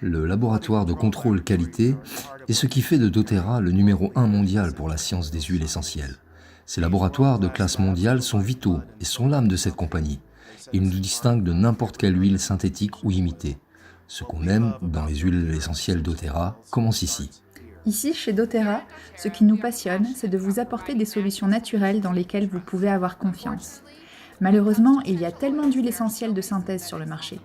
Le laboratoire de contrôle qualité est ce qui fait de doTERRA le numéro 1 mondial pour la science des huiles essentielles. Ces laboratoires de classe mondiale sont vitaux et sont l'âme de cette compagnie. Ils nous distinguent de n'importe quelle huile synthétique ou imitée. Ce qu'on aime dans les huiles essentielles doTERRA commence ici. Ici, chez doTERRA, ce qui nous passionne, c'est de vous apporter des solutions naturelles dans lesquelles vous pouvez avoir confiance. Malheureusement, il y a tellement d'huiles essentielles de synthèse sur le marché.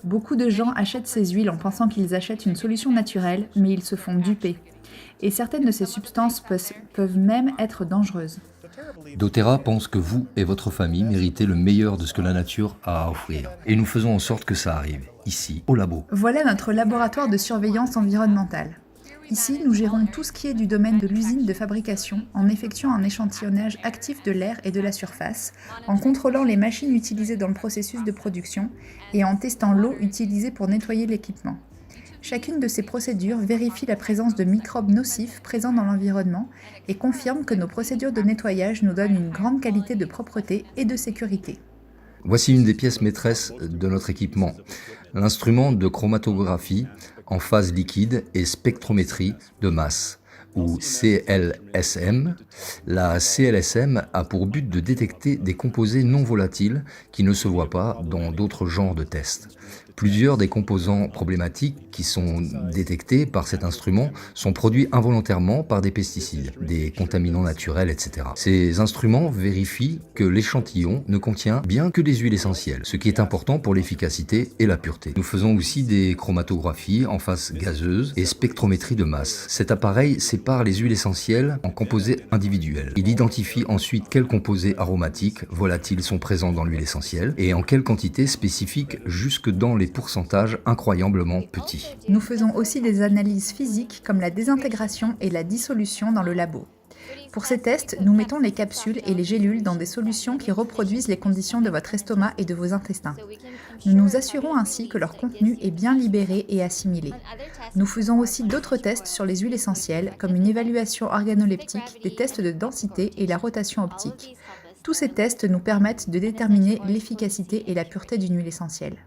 Beaucoup de gens achètent ces huiles en pensant qu'ils achètent une solution naturelle, mais ils se font duper. Et certaines de ces substances peuvent même être dangereuses. doTERRA pense que vous et votre famille méritez le meilleur de ce que la nature a à offrir. Et nous faisons en sorte que ça arrive, ici, au labo. Voilà notre laboratoire de surveillance environnementale. Ici, nous gérons tout ce qui est du domaine de l'usine de fabrication en effectuant un échantillonnage actif de l'air et de la surface, en contrôlant les machines utilisées dans le processus de production et en testant l'eau utilisée pour nettoyer l'équipement. Chacune de ces procédures vérifie la présence de microbes nocifs présents dans l'environnement et confirme que nos procédures de nettoyage nous donnent une grande qualité de propreté et de sécurité. Voici une des pièces maîtresses de notre équipement, l'instrument de chromatographie en phase liquide et spectrométrie de masse, ou CLSM. La CLSM a pour but de détecter des composés non volatiles qui ne se voient pas dans d'autres genres de tests. Plusieurs des composants problématiques qui sont détectés par cet instrument sont produits involontairement par des pesticides, des contaminants naturels, etc. Ces instruments vérifient que l'échantillon ne contient bien que des huiles essentielles, ce qui est important pour l'efficacité et la pureté. Nous faisons aussi des chromatographies en phase gazeuse et spectrométrie de masse. Cet appareil sépare les huiles essentielles en composés individuels. Il identifie ensuite quels composés aromatiques, volatiles sont présents dans l'huile essentielle et en quelle quantité spécifique jusque dans les pourcentages incroyablement petits. Nous faisons aussi des analyses physiques comme la désintégration et la dissolution dans le labo. Pour ces tests, nous mettons les capsules et les gélules dans des solutions qui reproduisent les conditions de votre estomac et de vos intestins. Nous nous assurons ainsi que leur contenu est bien libéré et assimilé. Nous faisons aussi d'autres tests sur les huiles essentielles, comme une évaluation organoleptique, des tests de densité et la rotation optique. Tous ces tests nous permettent de déterminer l'efficacité et la pureté d'une huile essentielle.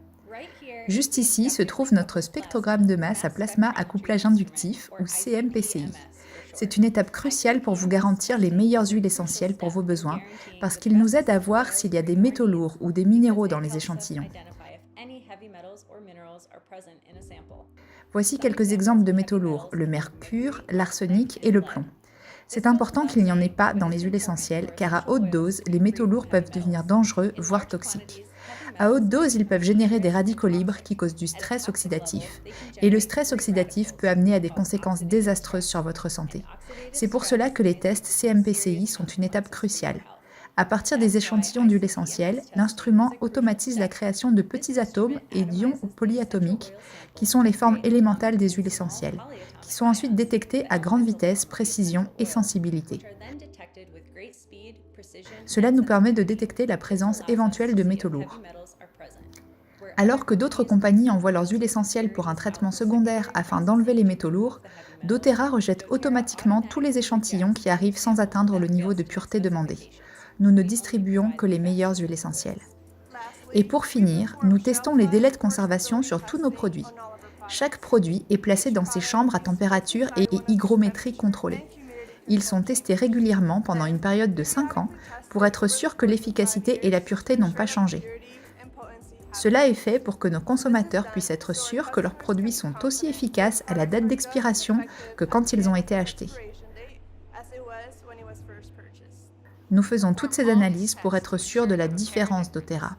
Juste ici se trouve notre spectrogramme de masse à plasma à couplage inductif, ou CMPCI. C'est une étape cruciale pour vous garantir les meilleures huiles essentielles pour vos besoins, parce qu'il nous aide à voir s'il y a des métaux lourds ou des minéraux dans les échantillons. Voici quelques exemples de métaux lourds, le mercure, l'arsenic et le plomb. C'est important qu'il n'y en ait pas dans les huiles essentielles, car à haute dose, les métaux lourds peuvent devenir dangereux, voire toxiques. À haute dose, ils peuvent générer des radicaux libres qui causent du stress oxydatif. Et le stress oxydatif peut amener à des conséquences désastreuses sur votre santé. C'est pour cela que les tests CMPCI sont une étape cruciale. À partir des échantillons d'huile essentielle, l'instrument automatise la création de petits atomes et d'ions polyatomiques, qui sont les formes élémentales des huiles essentielles, qui sont ensuite détectés à grande vitesse, précision et sensibilité. Cela nous permet de détecter la présence éventuelle de métaux lourds. Alors que d'autres compagnies envoient leurs huiles essentielles pour un traitement secondaire afin d'enlever les métaux lourds, doTERRA rejette automatiquement tous les échantillons qui arrivent sans atteindre le niveau de pureté demandé. Nous ne distribuons que les meilleures huiles essentielles. Et pour finir, nous testons les délais de conservation sur tous nos produits. Chaque produit est placé dans ses chambres à température et hygrométrie contrôlée. Ils sont testés régulièrement pendant une période de 5 ans pour être sûr que l'efficacité et la pureté n'ont pas changé. Cela est fait pour que nos consommateurs puissent être sûrs que leurs produits sont aussi efficaces à la date d'expiration que quand ils ont été achetés. Nous faisons toutes ces analyses pour être sûrs de la différence doTERRA.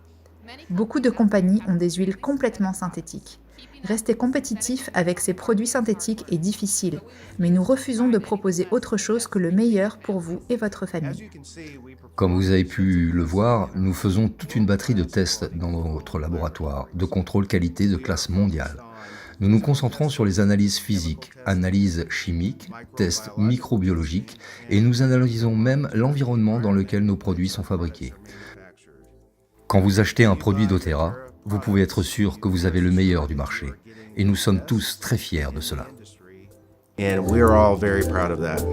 Beaucoup de compagnies ont des huiles complètement synthétiques. Rester compétitif avec ces produits synthétiques est difficile, mais nous refusons de proposer autre chose que le meilleur pour vous et votre famille. Comme vous avez pu le voir, nous faisons toute une batterie de tests dans notre laboratoire de contrôle qualité de classe mondiale. Nous nous concentrons sur les analyses physiques, analyses chimiques, tests microbiologiques et nous analysons même l'environnement dans lequel nos produits sont fabriqués. Quand vous achetez un produit doTERRA, vous pouvez être sûr que vous avez le meilleur du marché. Et nous sommes tous très fiers de cela. And we're all very proud of that.